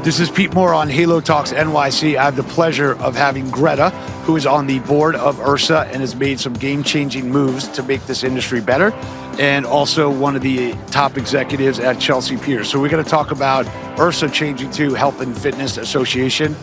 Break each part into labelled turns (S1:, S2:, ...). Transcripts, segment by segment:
S1: This is Pete Moore on Halo Talks NYC. I have the pleasure of having Greta, who is on the board of IHRSA and has made some game-changing moves to make this industry better, and also one of the top executives at Chelsea Piers. So we're going to talk about IHRSA changing to Health and Fitness Association,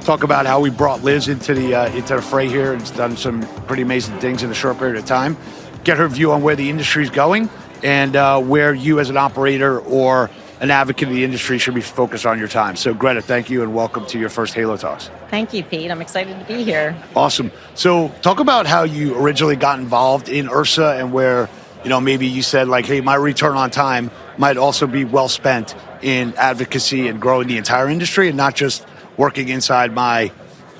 S1: talk about how we brought Liz into the fray here and it's done some pretty amazing things in a short period of time, get her view on where the industry is going and where you as an operator or an advocate of the industry should be focused on your time. So Greta, thank you and welcome to your first Halo Talks.
S2: Thank you, Pete. I'm excited to be here.
S1: Awesome. So talk about how you originally got involved in IHRSA and where, maybe you said like, hey, my return on time might also be well spent in advocacy and growing the entire industry and not just working inside my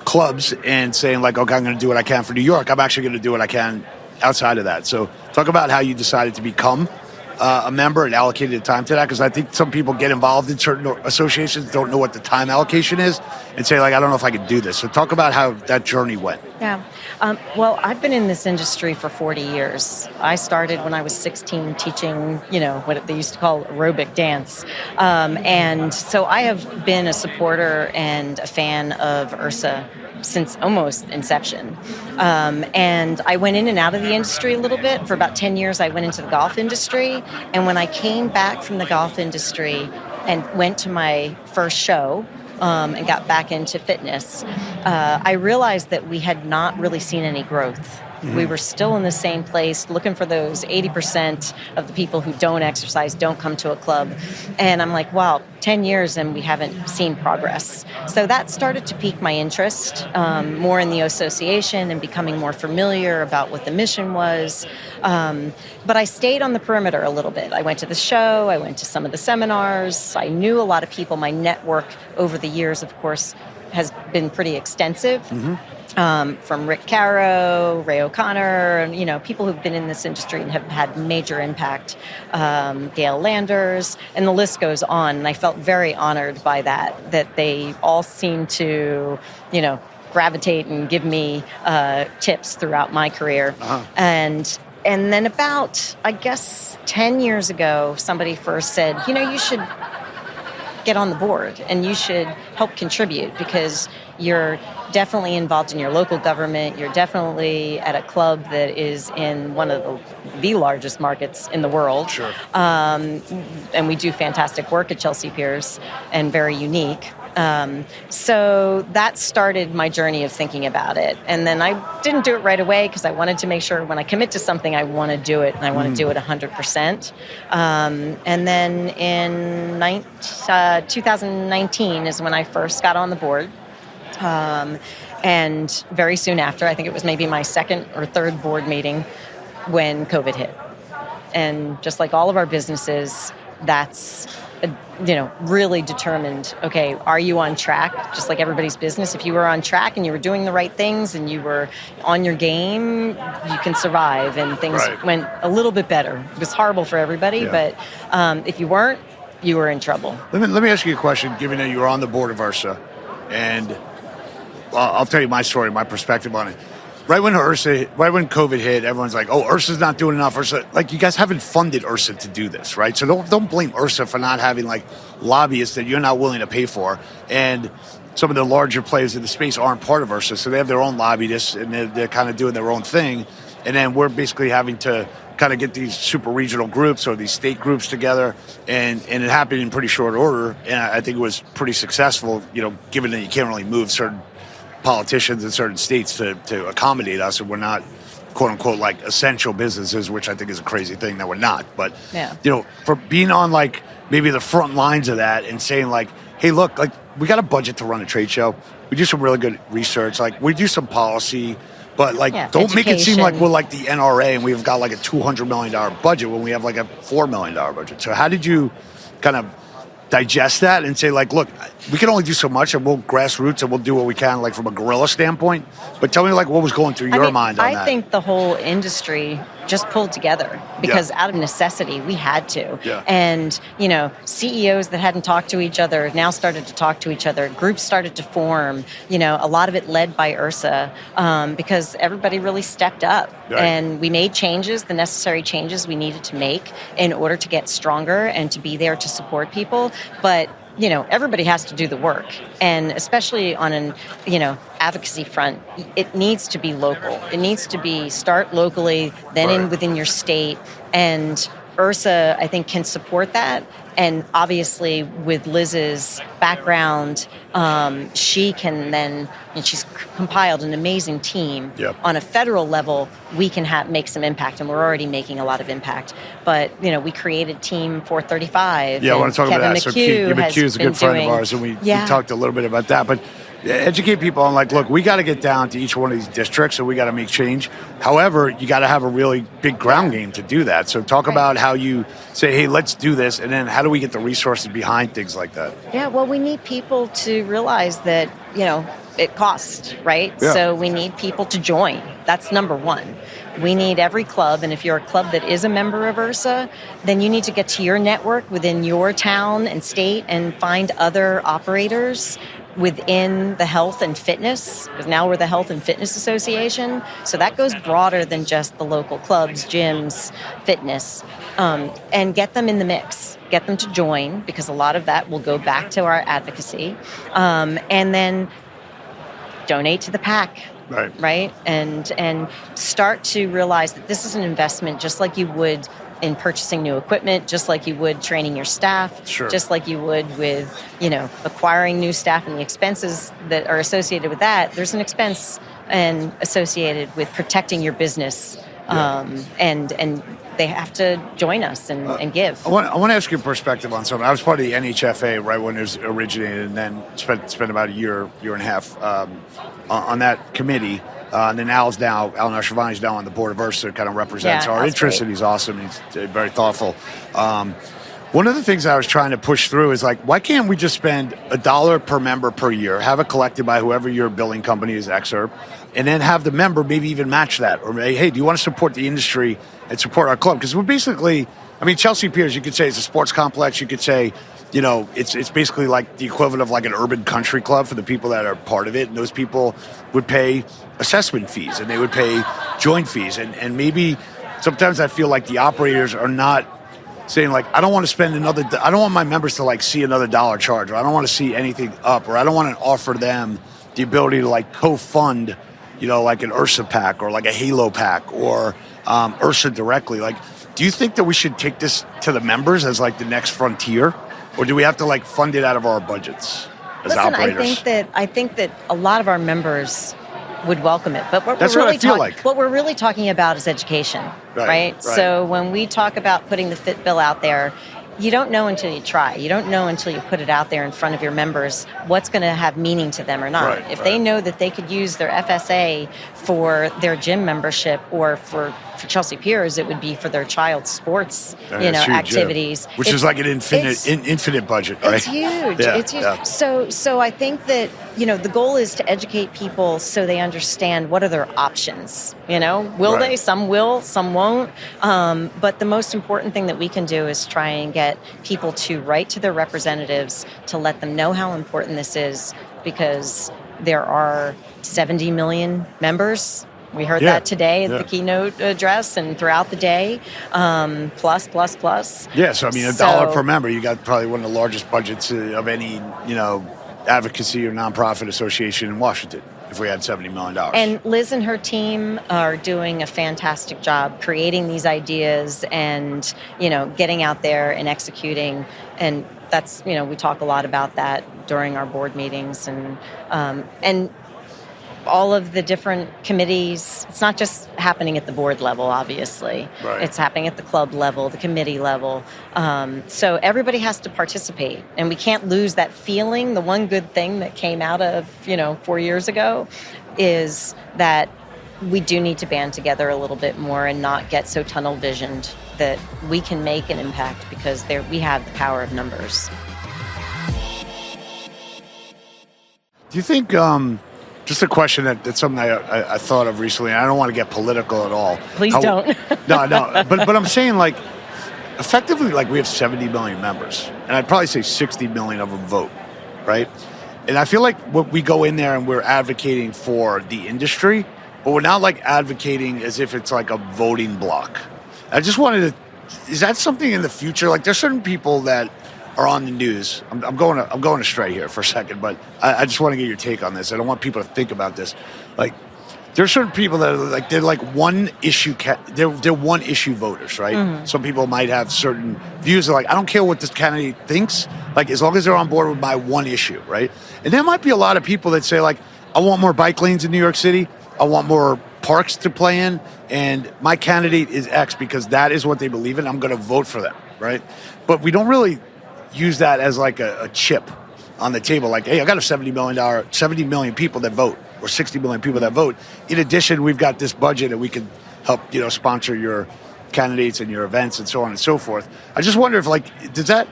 S1: clubs and saying like, okay, I'm going to do what I can for New York. I'm actually going to do what I can outside of that. So talk about how you decided to become a member and allocated time to that, because I think some people get involved in certain associations, don't know what the time allocation is, and say like, I don't know if I can do this. So talk about how that journey went.
S2: Yeah. Well, I've been in this industry for 40 years. I started when I was 16 teaching, what they used to call aerobic dance. And so I have been a supporter and a fan of IHRSA since almost inception. And I went in and out of the industry a little bit. For about 10 years, I went into the golf industry. And when I came back from the golf industry and went to my first show, and got back into fitness, I realized that we had not really seen any growth. Mm-hmm. We were still in the same place, looking for those 80% of the people who don't exercise, don't come to a club. And I'm like, wow, 10 years and we haven't seen progress. So that started to pique my interest more in the association and becoming more familiar about what the mission was. But I stayed on the perimeter a little bit. I went to the show, I went to some of the seminars. I knew a lot of people. My network over the years, of course, has been pretty extensive. Mm-hmm. From Rick Caro, Ray O'Connor, people who've been in this industry and have had major impact, Gail Landers, and the list goes on. And I felt very honored by that they all seem to, gravitate and give me tips throughout my career. Uh-huh. And then about, I guess, 10 years ago, somebody first said, you should get on the board and you should help contribute because you're definitely involved in your local government. You're definitely at a club that is in one of the largest markets in the world.
S1: Sure.
S2: And we do fantastic work at Chelsea Piers and very unique. So that started my journey of thinking about it. And then I didn't do it right away because I wanted to make sure when I commit to something, I want to do it and I want to do it 100%. And then in 2019 is when I first got on the board. And very soon after, I think it was maybe my second or third board meeting when COVID hit. And just like all of our businesses, that's really determined, okay, are you on track? Just like everybody's business, if you were on track and you were doing the right things and you were on your game, you can survive. And things went a little bit better. It was horrible for everybody, but if you weren't, you were in trouble.
S1: Let me ask you a question, given that you were on the board of IHRSA, and I'll tell you my story, my perspective on it. Right when COVID hit, everyone's like, oh, IHRSA's not doing enough. IHRSA, like, you guys haven't funded IHRSA to do this, right? So don't blame IHRSA for not having, like, lobbyists that you're not willing to pay for. And some of the larger players in the space aren't part of IHRSA, so they have their own lobbyists, and they're kind of doing their own thing. And then we're basically having to kind of get these super regional groups or these state groups together, and it happened in pretty short order. And I think it was pretty successful, given that you can't really move certain politicians in certain states to accommodate us, and we're not quote unquote like essential businesses, which I think is a crazy thing that we're not. But for being on like maybe the front lines of that and saying like, hey, look, like we got a budget to run a trade show. We do some really good research. Like we do some policy, but like don't
S2: education.
S1: Make it seem like we're like the NRA and we've got like a $200 million budget when we have like a $4 million budget. So how did you kind of digest that and say like, look, we can only do so much and we'll grassroots and we'll do what we can like from a guerrilla standpoint, but tell me like what was going through your mind on that?
S2: I think the whole industry just pulled together because out of necessity we had to. And CEOs that hadn't talked to each other now started to talk to each other. Groups started to form, a lot of it led by IHRSA, because everybody really stepped up. And we made changes, the necessary changes we needed to make in order to get stronger and to be there to support people. But everybody has to do the work. And especially on an, advocacy front, it needs to be local. It needs to be start locally, then within your state. And IHRSA, I think, can support that. And obviously, with Liz's background, she can then, she's compiled an amazing team.
S1: Yep.
S2: On a federal level, we can make some impact, and we're already making a lot of impact. But, we created Team 435.
S1: Yeah, I want to talk
S2: Kevin
S1: about that.
S2: McHugh
S1: is a good friend of ours, and we talked a little bit about that. But educate people on, look, we got to get down to each one of these districts, and we got to make change. However, you got to have a really big ground game to do that. So talk about how you say, hey, let's do this, and then how do we get the resources behind things like that?
S2: Yeah, well, we need people to realize that, it costs, right?
S1: Yeah.
S2: So we need people to join. That's number one. We need every club, and if you're a club that is a member of IHRSA, then you need to get to your network within your town and state and find other operators within the health and fitness, because now we're the Health and Fitness Association. So that goes broader than just the local clubs, gyms, fitness, and get them in the mix. Get them to join, because a lot of that will go back to our advocacy. And then donate to the PAC. Right? And start to realize that this is an investment just like you would in purchasing new equipment, just like you would training your staff, just like you would with, acquiring new staff and the expenses that are associated with that. There's an expense associated with protecting your business. And they have to join us and give.
S1: I want to ask your perspective on something. I was part of the NHFA right when it was originated, and then spent about a year and a half on that committee. And then Alan Ashravani's now on the board of IHRSA, kind of represents our interests, and he's awesome. He's very thoughtful. One of the things I was trying to push through is why can't we just spend $1 per member per year, have it collected by whoever your billing company is, XERP, and then have the member maybe even match that, or hey, do you want to support the industry and support our club? Because we're basically, Chelsea Piers, you could say, is a sports complex. You could say, it's basically like the equivalent of like an urban country club for the people that are part of it, and those people would pay assessment fees and they would pay joint fees, and maybe sometimes I feel like the operators are not saying I don't want to spend I don't want my members to see another dollar charge, or I don't want to see anything up, or I don't want to offer them the ability to co-fund, like an IHRSA pack or like a Halo pack or IHRSA directly. Do you think that we should take this to the members as the next frontier, or do we have to fund it out of our budgets as operators?
S2: I think that a lot of our members would welcome it, but what we're really talking about is education, right? So when we talk about putting the fit bill out there, you don't know until you try. You don't know until you put it out there in front of your members what's going to have meaning to them or not. If they know that they could use their FSA for their gym membership, or for Chelsea Piers, it would be for their child's sports, activities.
S1: Which is like an infinite budget, right?
S2: It's huge.
S1: Yeah,
S2: it's huge. So I think that, the goal is to educate people so they understand what are their options. Will they? Some will, some won't. But the most important thing that we can do is try and get people to write to their representatives to let them know how important this is, because there are 70 million members. We heard that today at the keynote address and throughout the day, plus.
S1: Yeah, so $1 per member, you got probably one of the largest budgets of any, advocacy or nonprofit association in Washington, if we had $70 million.
S2: And Liz and her team are doing a fantastic job creating these ideas and, getting out there and executing. And that's, we talk a lot about that during our board meetings and all of the different committees. It's not just happening at the board level, obviously. It's happening at the club level, the committee level. So everybody has to participate, and we can't lose that feeling. The one good thing that came out of, 4 years ago is that we do need to band together a little bit more and not get so tunnel visioned, that we can make an impact because we have the power of numbers.
S1: Do you think... just a question that's something I thought of recently, and I don't want to get political at all.
S2: Please don't.
S1: No. But I'm saying, effectively, we have 70 million members, and I'd probably say 60 million of them vote, right? And I feel like when we go in there and we're advocating for the industry, but we're not advocating as if it's a voting block. I just wanted to, is that something in the future? There's certain people that are on the news. I'm going astray here for a second, but I just want to get your take on this. I don't want people to think about this. Like, there's certain people that are like, they're like one issue, they're one issue voters, right? Mm-hmm. Some people might have certain views. They're like, I don't care what this candidate thinks, like as long as they're on board with my one issue, right? And there might be a lot of people that say like, I want more bike lanes in New York City. I want more parks to play in, and my candidate is X because that is what they believe in. I'm going to vote for them, right? But we don't really use that as like a chip on the table. Like, hey, I got a $70 million people that vote, or 60 million people that vote. In addition, we've got this budget and we can help, sponsor your candidates and your events and so on and so forth. I just wonder if like, does that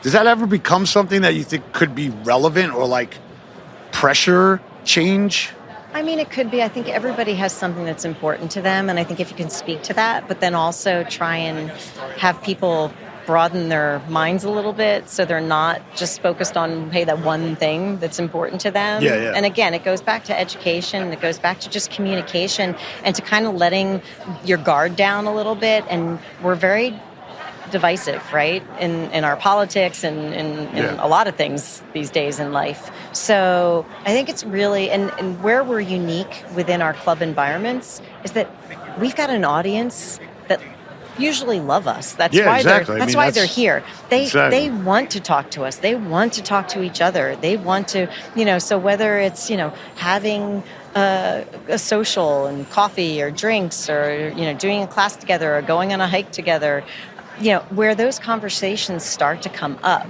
S1: ever become something that you think could be relevant or like pressure change?
S2: I mean, it could be. I think everybody has something that's important to them. And I think if you can speak to that, but then also try and have people broaden their minds a little bit so they're not just focused on, hey, that one thing that's important to them.
S1: Yeah.
S2: And again, it goes back to education. It goes back to just communication and to kind of letting your guard down a little bit. And we're very divisive, right, in our politics and in a lot of things these days in life. So I think it's really, and where we're unique within our club environments is that we've got an audience that usually love us. That's why
S1: exactly.
S2: They're here. They want to talk to us. They want to talk to each other. They want to, so whether it's, having a social and coffee or drinks or, doing a class together or going on a hike together, where those conversations start to come up.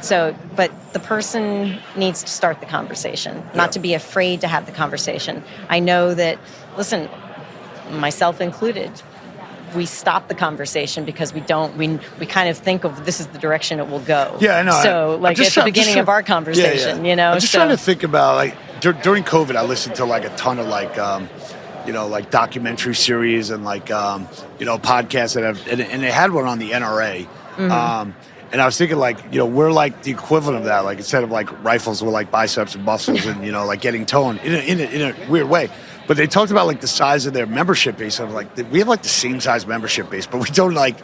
S2: So, but the person needs to start the conversation, not to be afraid to have the conversation. I know that, listen, myself included, we stop the conversation because we kind of think of this is the direction it will go.
S1: Yeah, I know.
S2: So, like at the beginning of our conversation,
S1: I'm just trying to think about, like, during COVID, I listened to like a ton of like, like documentary series and like, podcasts and they had one on the NRA. Mm-hmm. And I was thinking like, we're like the equivalent of that. Like instead of like rifles, we're like biceps and muscles and, like getting toned in a weird way. But they talked about like the size of their membership base. I'm like, we have like the same size membership base, but we don't like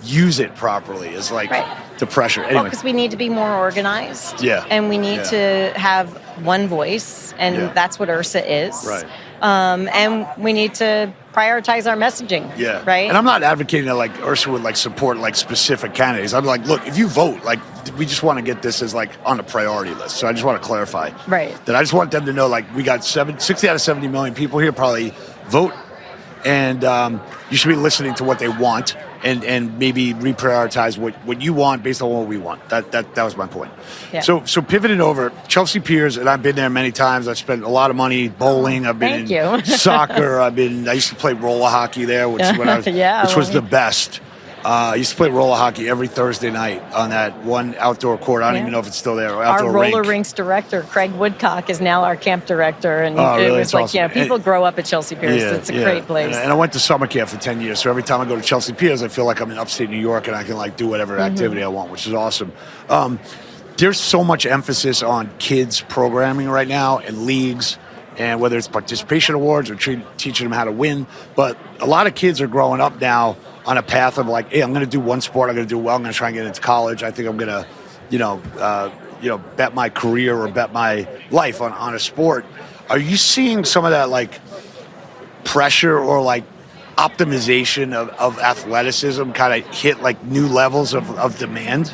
S1: use it properly as like the pressure. Anyway.
S2: Because we need to be more organized.
S1: Yeah.
S2: And we need to have one voice, and that's what IHRSA is.
S1: Right.
S2: And we need to prioritize our messaging.
S1: Yeah.
S2: Right.
S1: And I'm not advocating that like IHRSA would like support like specific candidates. I'm like, look, if you vote, like we just want to get this as like on a priority list. So I just want to clarify.
S2: Right.
S1: That I just want them to know like we got 60 out of 70 million people here probably vote, and you should be listening to what they want and maybe reprioritize what you want based on what we want. That was my point. Yeah. So pivoting over, Chelsea Piers, and I've been there many times. I've spent a lot of money bowling. I've been in soccer. I used to play roller hockey there, which was the best. I used to play roller hockey every Thursday night on that one outdoor court. I don't even know if it's still there.
S2: Our roller rinks director, Craig Woodcock, is now our camp director. And it was like, awesome. People grow up at Chelsea Piers. It's a great place.
S1: And I went to summer camp for 10 years. So every time I go to Chelsea Piers, I feel like I'm in upstate New York and I can like do whatever activity I want, which is awesome. There's so much emphasis on kids programming right now and leagues, and whether it's participation awards or teaching them how to win. But a lot of kids are growing up now on a path of like, hey, I'm going to do one sport. I'm going to do well. I'm going to try and get into college. I think I'm going to, bet my career or bet my life on a sport. Are you seeing some of that like pressure or like optimization of athleticism kind of hit like new levels of demand?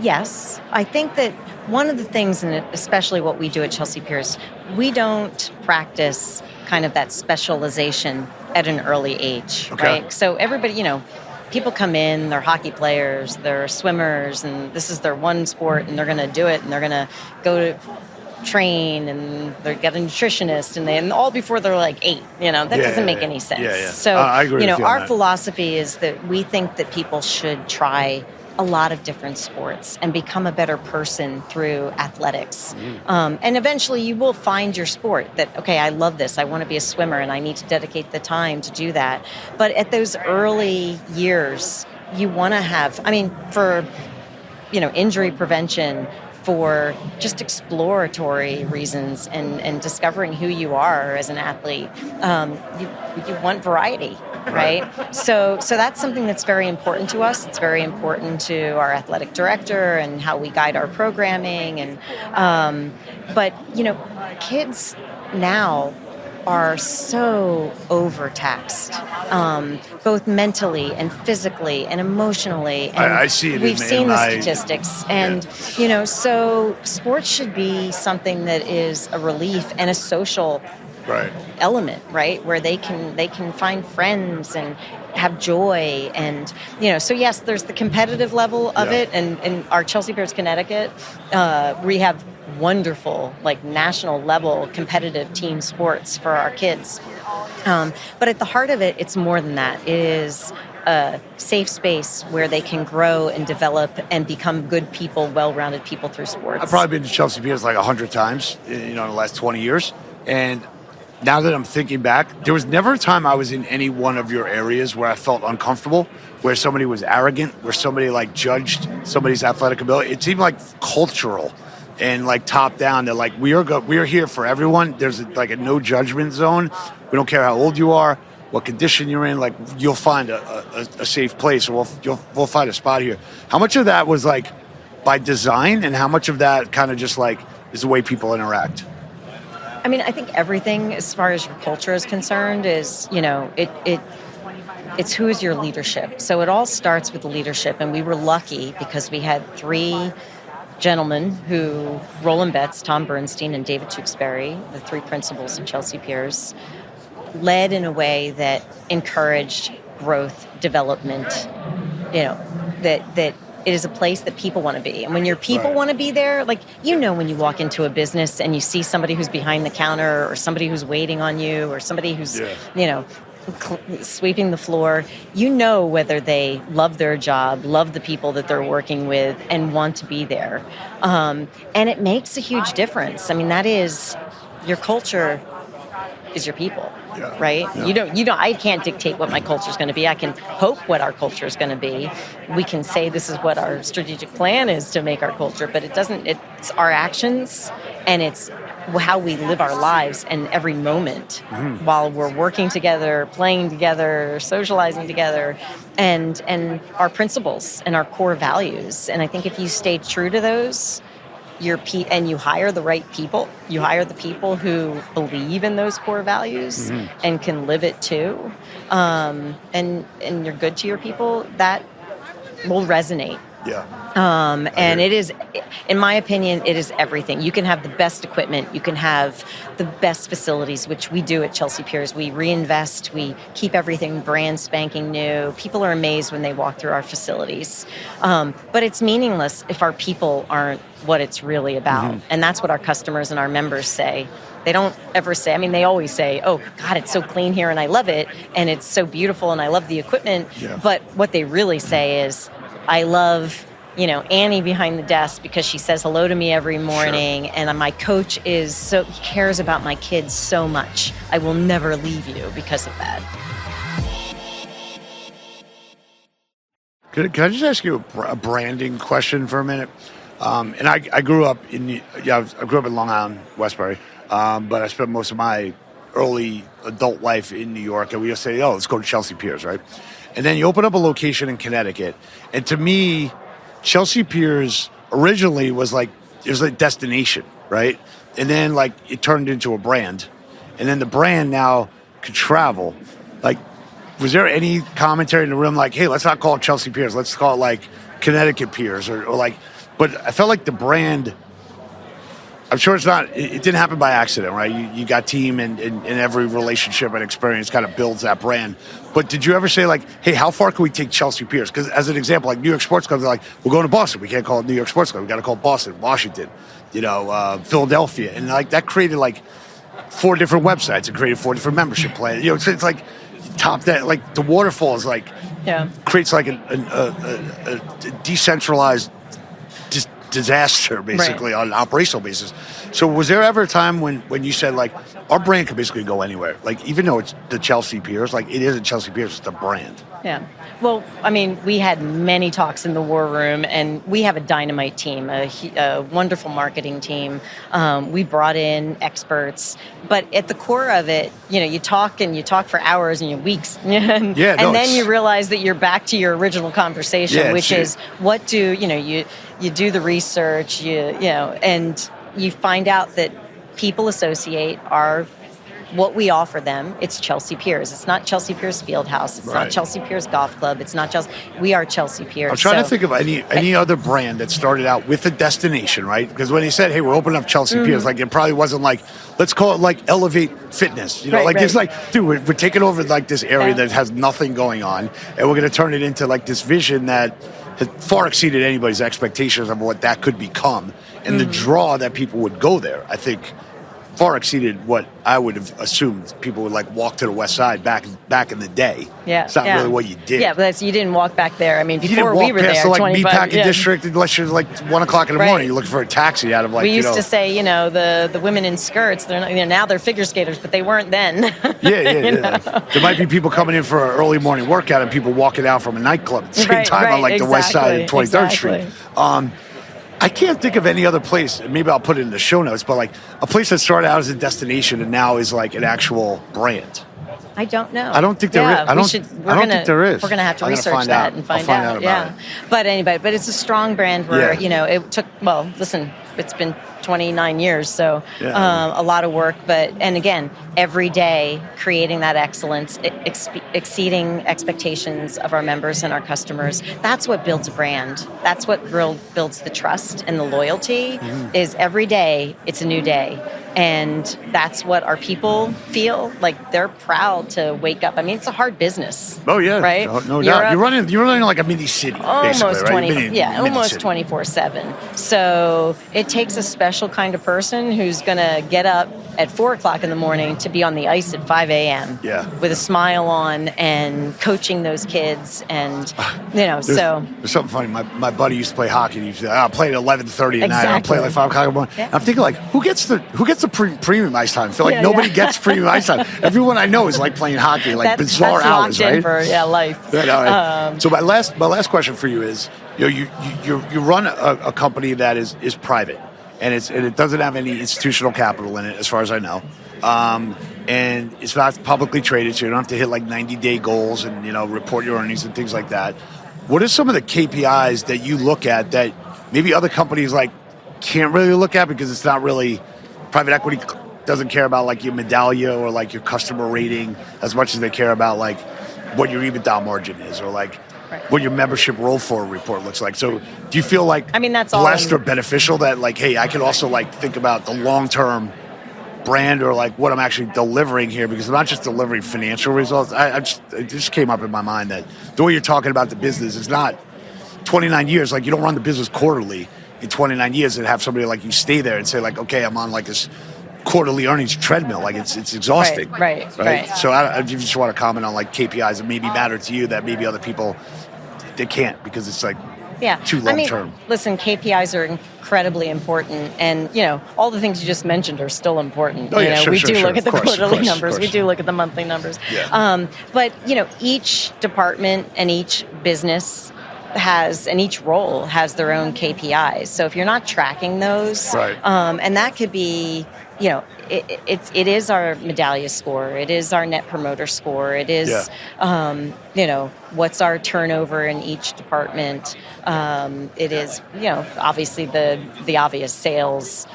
S2: Yes. I think that one of the things, and especially what we do at Chelsea Piers, we don't practice kind of that specialization at an early age, right? So everybody, people come in, they're hockey players, they're swimmers, and this is their one sport, and they're going to do it, and they're going to go to train, and they get a nutritionist, and all before they're like 8. That doesn't make any sense. So,
S1: I agree with you on
S2: our
S1: that.
S2: philosophy is that we think that people should try a lot of different sports and become a better person through athletics. And eventually you will find your sport that, okay, I love this. I want to be a swimmer and I need to dedicate the time to do that. But at those early years, you want to have, for injury prevention, for just exploratory reasons and discovering who you are as an athlete. You want variety, right? So that's something that's very important to us. It's very important to our athletic director and how we guide our programming. And but kids now are so overtaxed, both mentally and physically and emotionally. And
S1: I see it.
S2: We've seen the statistics, and so sports should be something that is a relief and a social element, right? Where they can find friends and have joy, and so yes, there's the competitive level of it, and in our Chelsea Piers, Connecticut, we have wonderful, like, national level competitive team sports for our kids. But at the heart of it, it's more than that. It is a safe space where they can grow and develop and become good people, well-rounded people through sports.
S1: I've probably been to Chelsea Piers like 100 times, in the last 20 years. And now that I'm thinking back, there was never a time I was in any one of your areas where I felt uncomfortable, where somebody was arrogant, where somebody like judged somebody's athletic ability. It seemed like cultural and like top down. That like we are here for everyone. There's like a no judgment zone. We don't care how old you are, what condition you're in. Like you'll find a safe place, or we'll find a spot here. How much of that was like by design, and how much of that kind of just like is the way people interact?
S2: I mean, I think everything, as far as your culture is concerned, is, it's who is your leadership. So it all starts with the leadership, and we were lucky because we had three gentlemen who, Roland Betts, Tom Bernstein, and David Tewksbury, the three principals of Chelsea Piers, led in a way that encouraged growth, development, that it is a place that people want to be. And when your people want to be there, like, when you walk into a business and you see somebody who's behind the counter, or somebody who's waiting on you, or somebody who's, sweeping the floor, whether they love their job, love the people that they're working with, and want to be there. And it makes a huge difference. I mean, that is, your culture is your people, right? Yeah. I can't dictate what my culture is going to be. I can hope what our culture is going to be. We can say this is what our strategic plan is to make our culture, but it's our actions, and it's how we live our lives in every moment while we're working together, playing together, socializing together, and our principles and our core values. And I think if you stay true to those, and you hire the right people, you hire the people who believe in those core values and can live it too, and you're good to your people, that will resonate.
S1: Yeah.
S2: And it is, in my opinion, it is everything. You can have the best equipment, you can have the best facilities, which we do at Chelsea Piers. We reinvest, we keep everything brand spanking new. People are amazed when they walk through our facilities. But it's meaningless if our people aren't what it's really about. And that's what our customers and our members say. They don't ever say, they always say, oh, God, it's so clean here and I love it, and it's so beautiful and I love the equipment. Yeah. But what they really say is, I love, Annie behind the desk because she says hello to me every morning, and my coach he cares about my kids so much. I will never leave you because of that.
S1: Can I just ask you a branding question for a minute? And I grew up I grew up in Long Island, Westbury, but I spent most of my early adult life in New York, and we just say, let's go to Chelsea Piers, right? And then you open up a location in Connecticut, and to me, Chelsea Piers originally was like, it was a destination, right? And then like it turned into a brand, and then the brand now could travel. Like, was there any commentary in the room like, hey, let's not call it Chelsea Piers, let's call it like Connecticut Piers, or like, but I felt like the brand, I'm sure it didn't happen by accident, right? You got team, and every relationship and experience kind of builds that brand. But did you ever say like, hey, how far can we take Chelsea Piers? Because as an example, like New York sports clubs are like, we're going to Boston. We can't call it New York Sports Club. We got to call it Boston, Washington, Philadelphia. And like that created like 4 different websites and created 4 different membership plans. It's like top that, like the waterfall is like, creates like a decentralized disaster basically on an operational basis. So was there ever a time when you said like, our brand can basically go anywhere. Like, even though it's the Chelsea Piers, like, it isn't Chelsea Piers, it's a brand.
S2: Yeah. Well, I mean, we had many talks in the war room, and we have a dynamite team, a wonderful marketing team. We brought in experts, but at the core of it, you talk for hours and weeks, and then you realize that you're back to your original conversation, which is what do you do the research, and you find out that people associate what we offer them. It's Chelsea Piers. It's not Chelsea Piers Fieldhouse. It's not Chelsea Piers Golf Club. It's not Chelsea. We are Chelsea Piers.
S1: I'm trying to think of any other brand that started out with a destination, right? Because when he said, "Hey, we're opening up Chelsea Piers," like, it probably wasn't like, let's call it like Elevate Fitness. It's like, dude, we're taking over like this area that has nothing going on, and we're going to turn it into like this vision that has far exceeded anybody's expectations of what that could become, and the draw that people would go there, I think, far exceeded what I would have assumed people would like walk to the West Side back in the day.
S2: Yeah,
S1: it's not really what you did.
S2: Yeah, but you didn't walk back there. I mean, before
S1: we
S2: were there,
S1: the, like,
S2: 25,
S1: Meatpacking District, unless you're like 1 o'clock in the morning, you're looking for a taxi out of like.
S2: We used to say, the women in skirts. They're not, now they're figure skaters, but they weren't then.
S1: Yeah. There might be people coming in for an early morning workout and people walking out from a nightclub at the same time on like the West Side and 23rd Street. I can't think of any other place, maybe I'll put it in the show notes, but like a place that started out as a destination and now is like an actual brand.
S2: I don't know.
S1: I don't think there is. I don't think there is.
S2: We're going to have to research that and find out.
S1: About it.
S2: But it's a strong brand where, it took, listen, it's been 29 years, so a lot of work. And again, every day creating that excellence, exceeding expectations of our members and our customers. That's what builds a brand. That's what builds the trust and the loyalty. Is every day it's a new day. And that's what our people feel like. They're proud to wake up. I mean, it's a hard business.
S1: Oh yeah,
S2: right?
S1: No doubt. You're running like a mini city,
S2: almost
S1: basically, right?
S2: Almost 24/7. So it takes a special kind of person who's going to get up at 4 o'clock in the morning to be on the ice at 5 a.m. With a smile on and coaching those kids, and There's something funny. My buddy used to play hockey. And he used to say, I'll play at 11:30 at night. I'll play at like 5 o'clock in the morning. I'm thinking like, who gets the premium ice time? I feel like nobody gets premium ice time. Everyone I know is like playing hockey, like bizarre hours, right? For life.
S1: So my last question for you is, you run a company that is private, and it doesn't have any institutional capital in it, as far as I know, and it's not publicly traded, so you don't have to hit like 90-day goals and report your earnings and things like that. What are some of the KPIs that you look at that maybe other companies like can't really look at because it's not really private equity doesn't care about like your medallia or like your customer rating as much as they care about like what your EBITDA margin is or like what your membership roll forward report looks like. So do you feel like
S2: that's
S1: blessed or beneficial that like, hey, I can also like think about the long-term brand or like what I'm actually delivering here, because I'm not just delivering financial results. It just came up in my mind that the way you're talking about the business is not 29 years. Like, you don't run the business quarterly in 29 years and have somebody like you stay there and say like, okay, I'm on like this quarterly earnings treadmill. Like it's exhausting. Right. So I just want to comment on like KPIs that maybe matter to you that maybe other people, they can't, because it's like too long term.
S2: Listen, KPIs are incredibly important, and all the things you just mentioned are still important. We do look at the quarterly numbers. We do look at the monthly numbers. But each department and each business and each role has their own KPIs. So if you're not tracking those, and that could be, it is our medallia score. It is our net promoter score. It is, what's our turnover in each department. It is, obviously the obvious sales,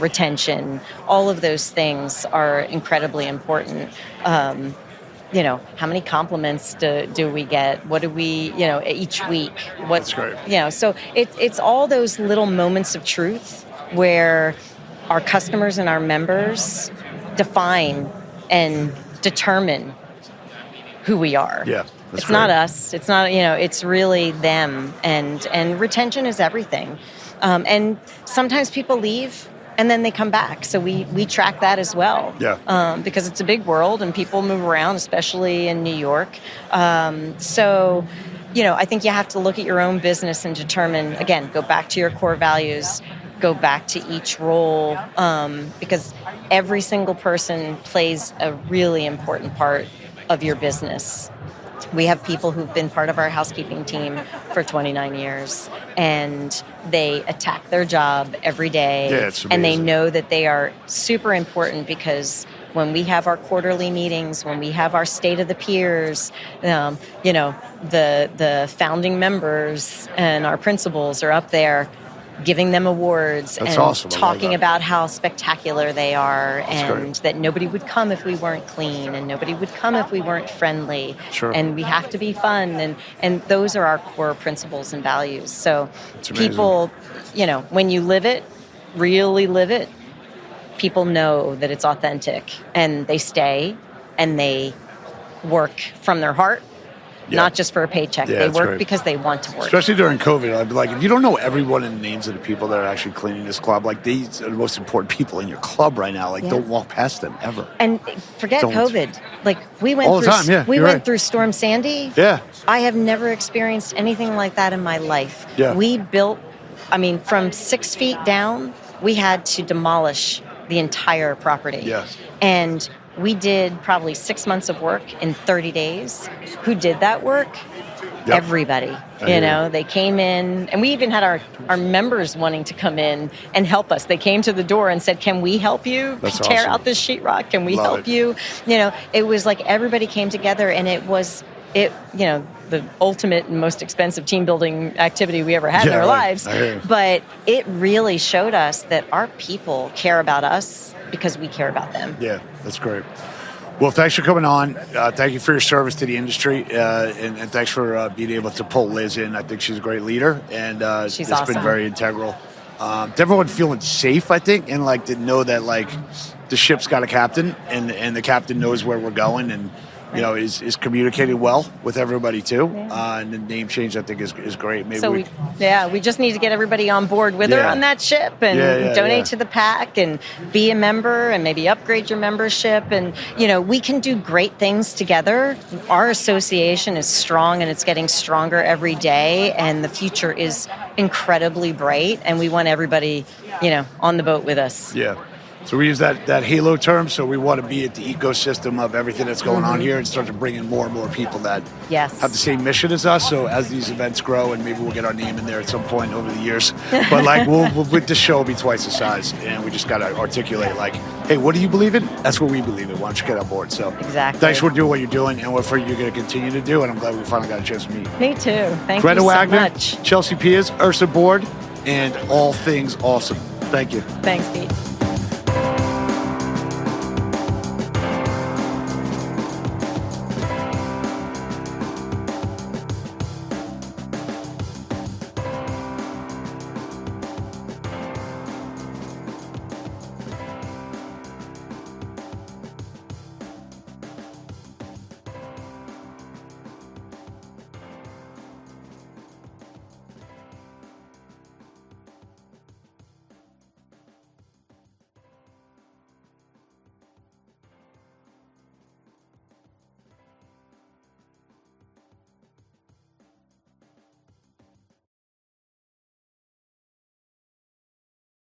S2: retention. All of those things are incredibly important. How many compliments do we get? What do we, each week?
S1: That's great.
S2: So it's all those little moments of truth where our customers and our members define and determine who we are. It's not us. It's not, it's really them. And retention is everything. And sometimes people leave and then they come back. So we track that as well. Because it's a big world and people move around, especially in New York. So I think you have to look at your own business and determine, again, go back to your core values. go back to each role because every single person plays a really important part of your business. We have people who've been part of our housekeeping team for 29 years, and they attack their job every day.
S1: Yeah, it's amazing.
S2: And they know that they are super important because when we have our quarterly meetings, when we have our state of the peers, the founding members and our principals are up there giving them awards.
S1: That's
S2: and
S1: awesome.
S2: talking about how spectacular they are.
S1: That's
S2: and
S1: great.
S2: that nobody would come if we weren't clean, and nobody would come if we weren't friendly.
S1: Sure.
S2: And we have to be fun, and those are our core principles and values. So
S1: It's amazing.
S2: people, when you live it, really live it, people know that it's authentic, and they stay and they work from their heart.
S1: Yeah.
S2: Not just for a paycheck.
S1: Yeah,
S2: they
S1: that's
S2: work
S1: great.
S2: because they want to work.
S1: Especially during COVID, I'd be like, if you don't know everyone and the names of the people that are actually cleaning this club, like these are the most important people in your club right now. Like,
S2: Yeah.
S1: don't walk past them ever.
S2: And forget
S1: Don't.
S2: COVID. Like we went
S1: All the
S2: through,
S1: time, yeah,
S2: we
S1: you're
S2: went
S1: right.
S2: through Storm Sandy.
S1: Yeah.
S2: I have never experienced anything like that in my life.
S1: Yeah.
S2: We built, from 6 feet down, we had to demolish the entire property.
S1: Yes.
S2: And we did probably 6 months of work in 30 days. Who did that work?
S1: Yep.
S2: Everybody.
S1: I hear you.
S2: They came in, and we even had our members wanting to come in and help us. They came to the door and said, "Can we help you
S1: That's
S2: tear
S1: awesome.
S2: out this sheetrock? Can we
S1: Love
S2: help
S1: it.
S2: you?" It was like everybody came together, and it was the ultimate and most expensive team building activity we ever had in
S1: Yeah,
S2: our
S1: right.
S2: lives.
S1: I hear you.
S2: But it really showed us that our people care about us because we care about them.
S1: Yeah, that's great. Well, thanks for coming on. Thank you for your service to the industry, and thanks for being able to pull Liz in. I think she's a great leader, and
S2: She's
S1: it's been
S2: awesome.
S1: very integral. To everyone feeling safe, I think, and to know that the ship's got a captain, and the captain knows where we're going, and is communicating well with everybody too.
S2: Yeah.
S1: And the name change, I think, is great. Maybe
S2: So we just need to get everybody on board with her
S1: Yeah.
S2: on that ship and donate to the pack and be a member and maybe upgrade your membership. And, we can do great things together. Our association is strong, and it's getting stronger every day. And the future is incredibly bright. And we want everybody, on the boat with us.
S1: Yeah. So we use that halo term. So we want to be at the ecosystem of everything that's going on here and start to bring in more and more people that
S2: Yes.
S1: have the same mission as us. So as these events grow, and maybe we'll get our name in there at some point over the years, but we'll with this show will be twice the size, and we just got to articulate hey, what do you believe in? That's what we believe in. Why don't you get on board? So
S2: Exactly.
S1: thanks for doing what you're doing and what you're going to continue to do. And I'm glad we finally got a chance to meet.
S2: Me too. Thank
S1: Greta
S2: you so
S1: Wagner,
S2: much.
S1: Chelsea Piers, IHRSA board, and all things awesome. Thank you.
S2: Thanks, Pete.